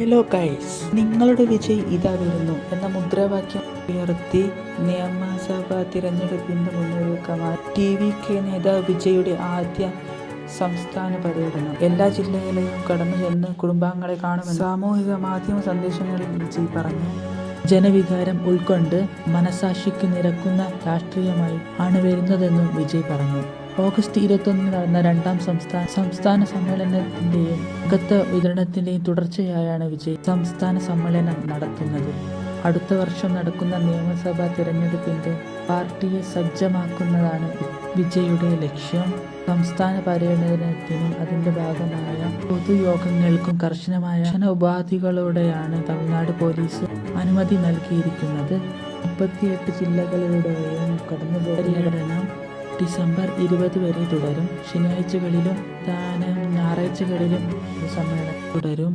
Hello guys, നിങ്ങളുടെ വിജയ് ഇതാ വരുന്നു എന്ന മുദ്രാവാക്യം ഉയർത്തി നിയമസഭാ തിരഞ്ഞെടുപ്പിന്റെ മുന്നൊരുക്കമായി TVK നേതാവ് വിജയുടെ ആദ്യ സംസ്ഥാന പര്യടനം. എല്ലാ ജില്ലകളിലെയും കടന്നു ചെന്ന് കുടുംബാംഗങ്ങളെ കാണുമെന്ന് സാമൂഹിക മാധ്യമ സന്ദേശങ്ങളിൽ വിജയ് പറഞ്ഞു. ജനവികാരം ഉൾക്കൊണ്ട് മനസാക്ഷിക്ക് നിരക്കുന്ന രാഷ്ട്രീയമായി ആണ് വരുന്നതെന്നും വിജയ് പറഞ്ഞു. ഓഗസ്റ്റ് 21 നടന്ന രണ്ടാം സംസ്ഥാന സമ്മേളനത്തിന്റെയും അംഗത്വ വിതരണത്തിന്റെയും തുടർച്ചയായാണ് വിജയ് സംസ്ഥാന സമ്മേളനം നടത്തുന്നത്. അടുത്ത വർഷം നടക്കുന്ന നിയമസഭാ തിരഞ്ഞെടുപ്പിന്റെ പാർട്ടിയെ സജ്ജമാക്കുന്നതാണ് വിജയുടെ ലക്ഷ്യം. സംസ്ഥാന പര്യടനത്തിനും അതിന്റെ ഭാഗമായ പൊതുയോഗങ്ങൾക്കും കർശനമായ ഉപാധികളോടെയാണ് തമിഴ്നാട് പോലീസ് അനുമതി നൽകിയിരിക്കുന്നത്. 38 ജില്ലകളിലൂടെയും പര്യടനം ഡിസംബർ 20 വരെ തുടരും. ശനിയാഴ്ചകളിലും ഞായറാഴ്ചകളിലും സമ്മേളനം തുടരും.